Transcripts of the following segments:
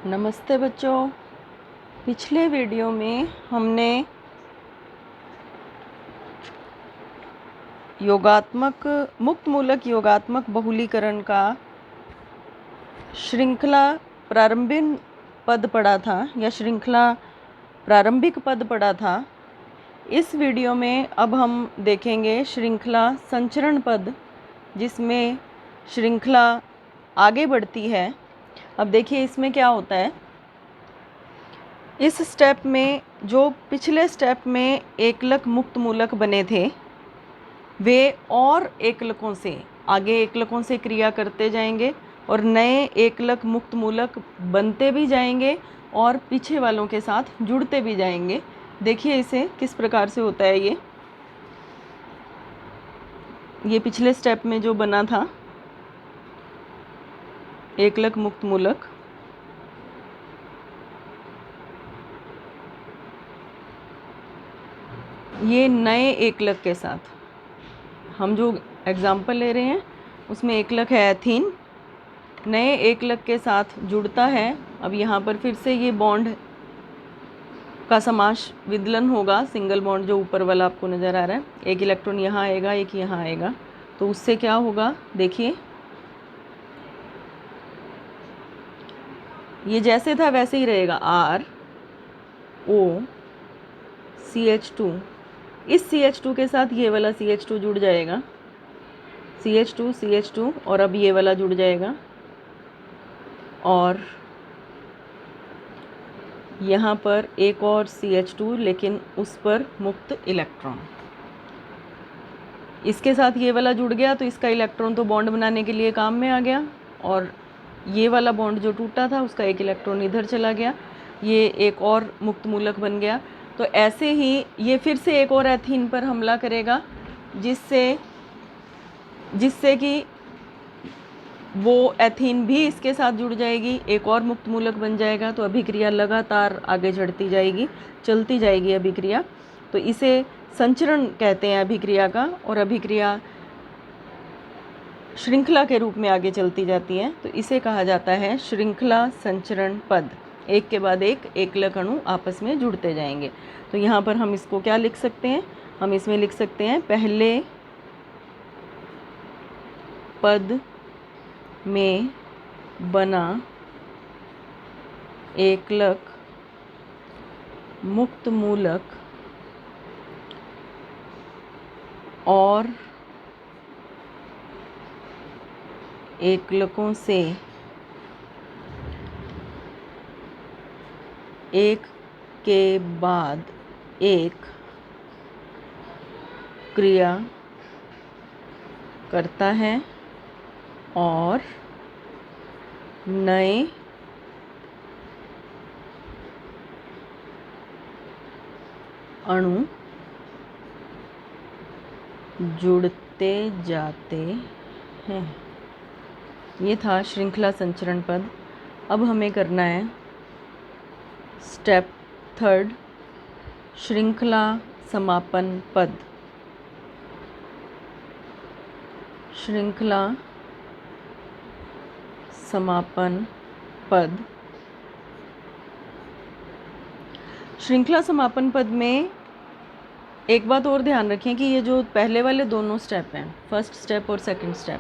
नमस्ते बच्चों। पिछले वीडियो में हमने मुक्तमूलक योगात्मक बहुलीकरण का श्रृंखला प्रारंभिक पद पढ़ा था या श्रृंखला प्रारंभिक पद पढ़ा था। इस वीडियो में अब हम देखेंगे श्रृंखला संचरण पद, जिसमें श्रृंखला आगे बढ़ती है। अब देखिए इसमें क्या होता है। इस स्टेप में जो पिछले स्टेप में एकलक मुक्तमूलक बने थे, वे और एकलकों से आगे एकलकों से क्रिया करते जाएंगे और नए एकलक मुक्तमूलक बनते भी जाएंगे और पीछे वालों के साथ जुड़ते भी जाएंगे। देखिए इसे किस प्रकार से होता है। ये पिछले स्टेप में जो बना था एकलक मुक्तमूलक, ये नए एकलक के साथ, हम जो एग्जाम्पल ले रहे हैं उसमें एकलक है एथीन, नए एकलक के साथ जुड़ता है। अब यहाँ पर फिर से ये बॉन्ड का समास विदलन होगा। सिंगल बॉन्ड जो ऊपर वाला आपको नज़र आ रहा है, एक इलेक्ट्रॉन यहाँ आएगा, एक यहाँ आएगा, तो उससे क्या होगा देखिए, ये जैसे था वैसे ही रहेगा। ROCH2, इस CH2 के साथ ये वाला CH2 जुड़ जाएगा, CH2 और अब ये वाला जुड़ जाएगा और यहाँ पर एक और CH2, लेकिन उस पर मुक्त इलेक्ट्रॉन। इसके साथ ये वाला जुड़ गया तो इसका इलेक्ट्रॉन तो बॉन्ड बनाने के लिए काम में आ गया और ये वाला बॉन्ड जो टूटा था उसका एक इलेक्ट्रॉन इधर चला गया, ये एक और मुक्तमूलक बन गया। तो ऐसे ही ये फिर से एक और एथीन पर हमला करेगा, जिससे कि वो एथीन भी इसके साथ जुड़ जाएगी, एक और मुक्तमूलक बन जाएगा। तो अभिक्रिया लगातार आगे चलती जाएगी अभिक्रिया। तो इसे संचरण कहते हैं अभिक्रिया का, और अभिक्रिया श्रृंखला के रूप में आगे चलती जाती है। तो इसे कहा जाता है श्रृंखला संचरण पद। एक के बाद एक एकलक अणु आपस में जुड़ते जाएंगे। तो यहाँ पर हम इसको क्या लिख सकते हैं, हम इसमें लिख सकते हैं पहले पद में बना एकलक मुक्तमूलक और एकलकों से एक के बाद एक क्रिया करता है और नए अणु जुड़ते जाते हैं। ये था श्रृंखला संचरण पद। अब हमें करना है स्टेप 3, श्रृंखला समापन पद। श्रृंखला समापन पद। श्रृंखला समापन पद में एक बात और ध्यान रखें कि ये जो पहले वाले दोनों स्टेप हैं, फर्स्ट स्टेप और सेकंड स्टेप,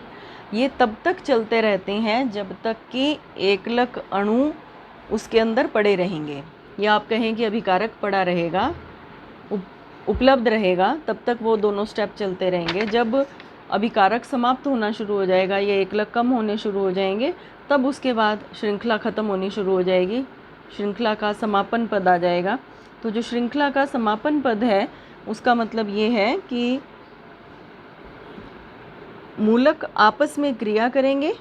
ये तब तक चलते रहते हैं जब तक कि एकलक अणु उसके अंदर पड़े रहेंगे, या आप कहें कि अभिकारक पड़ा रहेगा, उपलब्ध रहेगा, तब तक वो दोनों स्टेप चलते रहेंगे। जब अभिकारक समाप्त होना शुरू हो जाएगा, ये एकलक कम होने शुरू हो जाएंगे, तब उसके बाद श्रृंखला ख़त्म होनी शुरू हो जाएगी, श्रृंखला का समापन पद आ जाएगा। तो जो श्रृंखला का समापन पद है उसका मतलब ये है कि मूलक आपस में क्रिया करेंगे।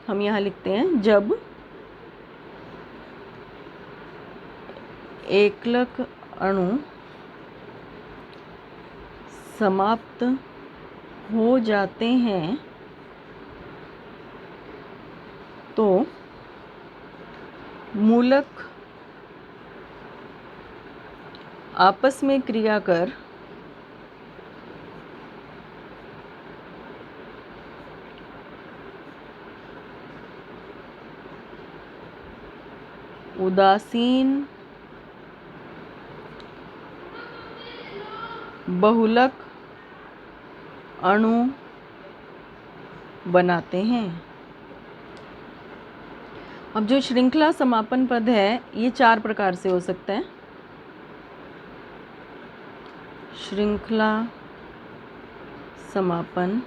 हम यहाँ लिखते हैं जब एकलक अणु समाप्त हो जाते हैं तो मूलक आपस में क्रिया कर उदासीन बहुलक अणु बनाते हैं। अब जो श्रृंखला समापन पद है ये 4 प्रकार से हो सकता है। श्रृंखला समापन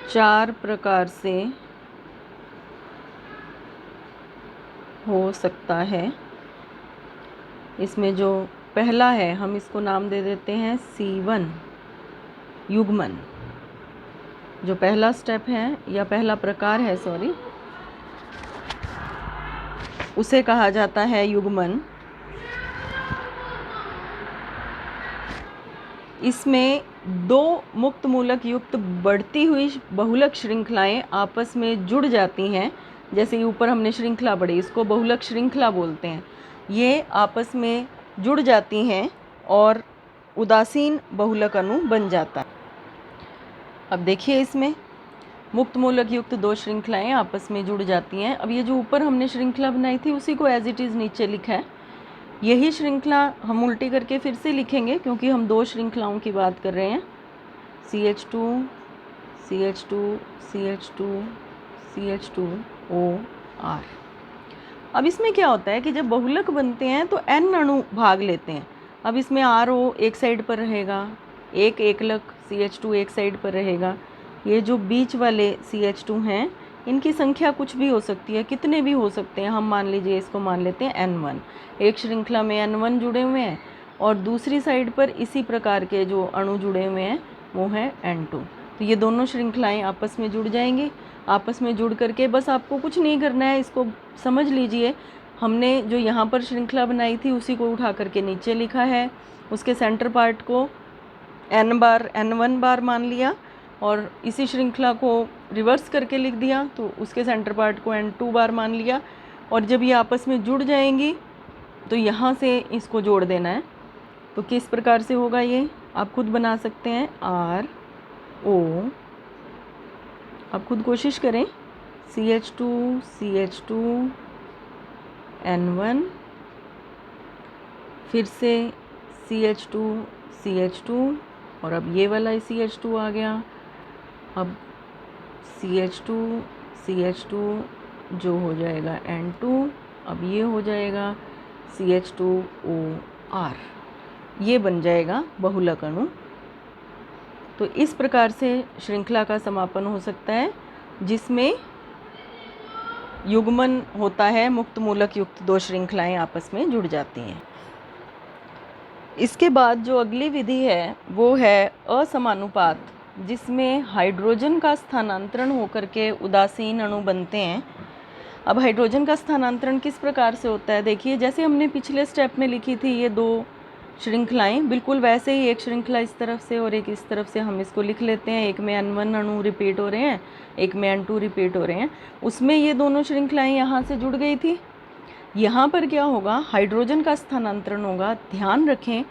4 प्रकार से हो सकता है। इसमें जो पहला है हम इसको नाम दे देते हैं C1 युग्मन। जो पहला स्टेप है या पहला प्रकार है उसे कहा जाता है युग्मन। इसमें 2 मुक्त मूलक युक्त बढ़ती हुई बहुलक श्रृंखलाएं आपस में जुड़ जाती हैं। जैसे ये ऊपर हमने श्रृंखला पढ़ी, इसको बहुलक श्रृंखला बोलते हैं। ये आपस में जुड़ जाती हैं और उदासीन बहुलक अणु बन जाता है। अब देखिए इसमें मुक्त मूलक युक्त 2 श्रृंखलाएं आपस में जुड़ जाती हैं। अब ये जो ऊपर हमने श्रृंखला बनाई थी उसी को एज इट इज़ नीचे लिखा है। यही श्रृंखला हम उल्टी करके फिर से लिखेंगे क्योंकि हम 2 श्रृंखलाओं की बात कर रहे हैं। CH2 CH2 CH2 CH2OR। अब इसमें क्या होता है कि जब बहुलक बनते हैं तो N अणु भाग लेते हैं। अब इसमें RO एक साइड पर रहेगा, एक एकलक CH2 एक साइड पर रहेगा। ये जो बीच वाले CH2 हैं इनकी संख्या कुछ भी हो सकती है, कितने भी हो सकते हैं। हम मान लीजिए इसको मान लेते हैं N1। एक श्रृंखला में N1 जुड़े हुए हैं और दूसरी साइड पर इसी प्रकार के जो अणु जुड़े हुए हैं वो है N2। तो ये दोनों श्रृंखलाएं आपस में जुड़ जाएंगी। आपस में जुड़ करके बस आपको कुछ नहीं करना है, इसको समझ लीजिए। हमने जो यहाँ पर श्रृंखला बनाई थी उसी को उठा करके नीचे लिखा है। उसके सेंटर पार्ट को N1 बार मान लिया और इसी श्रृंखला को रिवर्स करके लिख दिया तो उसके सेंटर पार्ट को N2 बार मान लिया। और जब ये आपस में जुड़ जाएंगी तो यहाँ से इसको जोड़ देना है। तो किस प्रकार से होगा ये आप खुद बना सकते हैं। RO, आप खुद कोशिश करें। CH2 CH2 N1, फिर से CH2 CH2 और अब ये वाला CH2 आ गया। अब CH2 CH2 जो हो जाएगा N2, अब ये हो जाएगा CH2OR। ये बन जाएगा बहुलक अणु। तो इस प्रकार से श्रृंखला का समापन हो सकता है जिसमें युग्मन होता है, मुक्त मूलक युक्त 2 श्रृंखलाएं आपस में जुड़ जाती हैं। इसके बाद जो अगली विधि है वो है असमानुपात, जिसमें हाइड्रोजन का स्थानांतरण होकर के उदासीन अणु बनते हैं। अब हाइड्रोजन का स्थानांतरण किस प्रकार से होता है देखिए, जैसे हमने पिछले स्टेप में लिखी थी ये 2 श्रृंखलाएं, बिल्कुल वैसे ही एक श्रृंखला इस तरफ से और एक इस तरफ से हम इसको लिख लेते हैं। एक में N1 अणु रिपीट हो रहे हैं, एक में N2 रिपीट हो रहे हैं। उसमें ये दोनों श्रृंखलाएं यहाँ से जुड़ गई थी। यहाँ पर क्या होगा, हाइड्रोजन का स्थानांतरण होगा। ध्यान रखें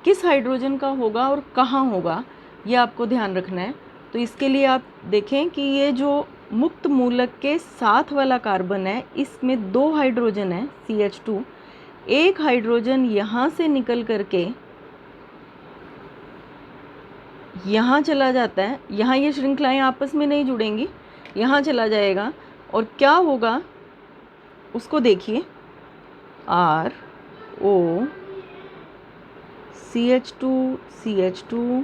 किस हाइड्रोजन का होगा और कहाँ होगा, ये आपको ध्यान रखना है। तो इसके लिए आप देखें कि ये जो मुक्त मूलक के साथ वाला कार्बन है इसमें 2 हाइड्रोजन है CH2। एक हाइड्रोजन यहाँ से निकल करके यहाँ चला जाता है। यहाँ ये श्रृंखलाएं आपस में नहीं जुड़ेंगी, यहाँ चला जाएगा और क्या होगा उसको देखिए। RO CH2 CH2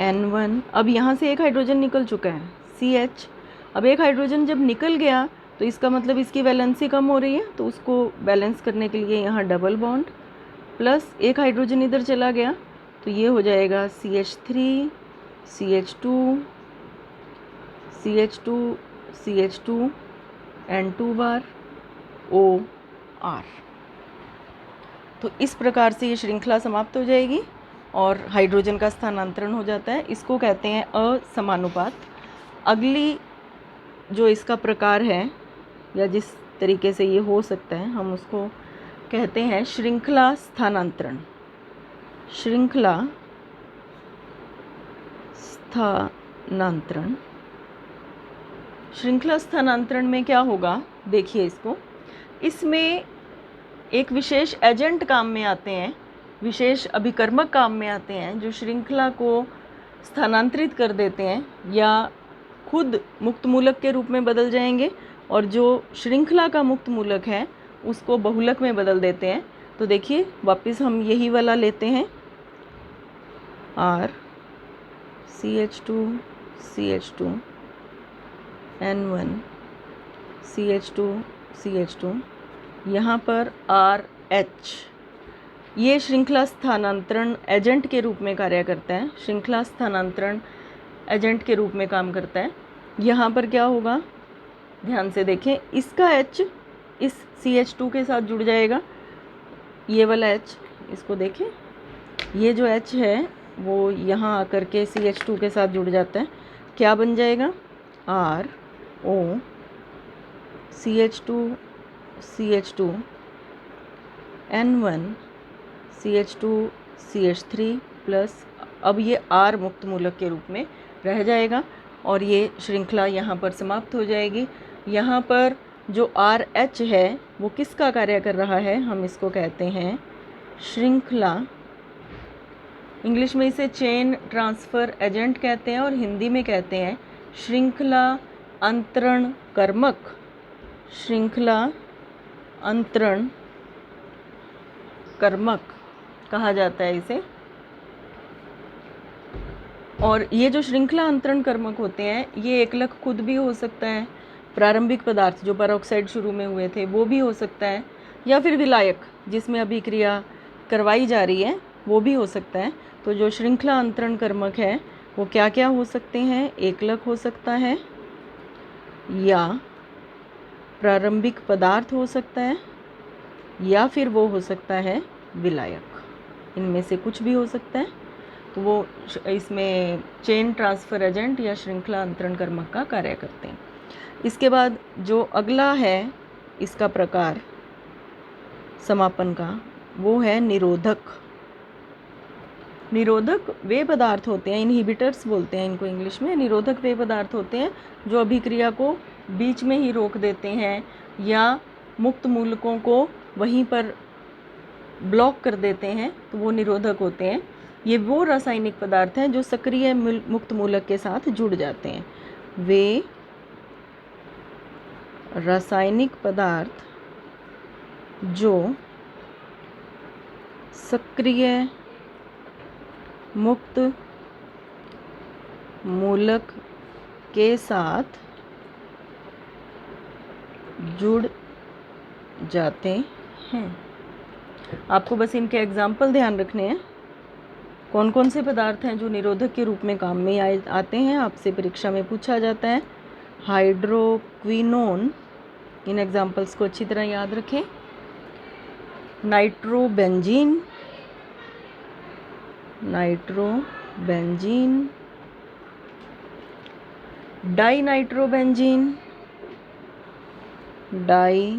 N1। अब यहाँ से एक हाइड्रोजन निकल चुका है CH। अब एक हाइड्रोजन जब निकल गया तो इसका मतलब इसकी वैलेंसी कम हो रही है, तो उसको बैलेंस करने के लिए यहाँ डबल बॉन्ड प्लस एक हाइड्रोजन इधर चला गया तो ये हो जाएगा CH3 CH2 CH2 CH2 N2 bar OR। तो इस प्रकार से ये श्रृंखला समाप्त हो जाएगी और हाइड्रोजन का स्थानांतरण हो जाता है। इसको कहते हैं असमानुपात। अगली जो इसका प्रकार है या जिस तरीके से ये हो सकता है हम उसको कहते हैं श्रृंखला स्थानांतरण। श्रृंखला स्थानांतरण श्रृंखला स्थानांतरण में क्या होगा, देखिए इसको, इसमें एक विशेष एजेंट काम में आते हैं, विशेष अभिकर्मक काम में आते हैं जो श्रृंखला को स्थानांतरित कर देते हैं या खुद मुक्त मूलक के रूप में बदल जाएंगे और जो श्रृंखला का मुक्त मूलक है उसको बहुलक में बदल देते हैं। तो देखिए वापस हम यही वाला लेते हैं, R CH2 CH2 N1 CH2 CH2, यहाँ पर RH, ये श्रृंखला स्थानांतरण एजेंट के रूप में कार्य करता है, श्रृंखला स्थानांतरण एजेंट के रूप में काम करता है। यहाँ पर क्या होगा, ध्यान से देखें, इसका H इस CH2 के साथ जुड़ जाएगा, ये वाला H, इसको देखें, ये जो H है वो यहाँ आकर के CH2 के साथ जुड़ जाता है, क्या बन जाएगा, RO CH2 CH2 N1 CH2 CH3 plus, अब ये R मुक्त मूलक के रूप में रह जाएगा और ये श्रृंखला यहाँ पर समाप्त हो जाएगी। यहाँ पर जो RH है वो किसका कार्य कर रहा है, हम इसको कहते हैं श्रृंखला, इंग्लिश में इसे चेन ट्रांसफ़र एजेंट कहते हैं और हिंदी में कहते हैं श्रृंखला अंतरण कर्मक, श्रृंखला अंतरण कर्मक कहा जाता है इसे। और ये जो श्रृंखला अंतरण कर्मक होते हैं ये एकलक खुद भी हो सकता है, प्रारंभिक पदार्थ जो पेरोक्साइड शुरू में हुए थे वो भी हो सकता है, या फिर विलायक जिसमें अभिक्रिया करवाई जा रही है वो भी हो सकता है। तो जो श्रृंखला अंतरण कर्मक है वो क्या क्या हो सकते हैं, एकलक हो सकता है या प्रारंभिक पदार्थ हो सकता है या फिर वो हो सकता है विलायक, इनमें से कुछ भी हो सकता है। तो वो इसमें चेन ट्रांसफ़र एजेंट या श्रृंखला अंतरण कर्मक का कार्य करते हैं। इसके बाद जो अगला है इसका प्रकार समापन का, वो है निरोधक। निरोधक वे पदार्थ होते हैं, इनहिबिटर्स बोलते हैं इनको इंग्लिश में, निरोधक वे पदार्थ होते हैं जो अभिक्रिया को बीच में ही रोक देते हैं या मुक्त मूलकों को वहीं पर ब्लॉक कर देते हैं, तो वो निरोधक होते हैं। ये वो रासायनिक पदार्थ हैं जो सक्रिय मुक्त मूलक के साथ जुड़ जाते हैं। वे रासायनिक पदार्थ जो सक्रिय मुक्त मूलक के साथ जुड़ जाते हैं। आपको बस इनके एग्जाम्पल ध्यान रखने हैं, कौन कौन से पदार्थ हैं जो निरोधक के रूप में काम में आते हैं, आपसे परीक्षा में पूछा जाता है। हाइड्रोक्विनोन, इन एग्जाम्पल्स को अच्छी तरह याद रखें। नाइट्रोबेंजीन, नाइट्रोबेंजीन, डाइनाइट्रोबेंजीन, डाइनाइट्रोबेंजीन,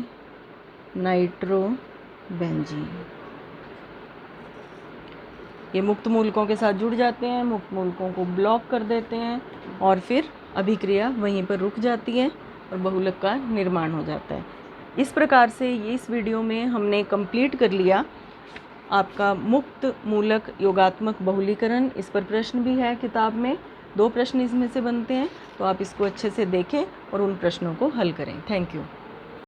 ये मुक्त मूलकों के साथ जुड़ जाते हैं, मुक्त मूलकों को ब्लॉक कर देते हैं और फिर अभिक्रिया वहीं पर रुक जाती है और बहुलक का निर्माण हो जाता है। इस प्रकार से ये इस वीडियो में हमने कंप्लीट कर लिया आपका मुक्त मूलक योगात्मक बहुलीकरण। इस पर प्रश्न भी है किताब में, 2 प्रश्न इसमें से बनते हैं, तो आप इसको अच्छे से देखें और उन प्रश्नों को हल करें। Thank you.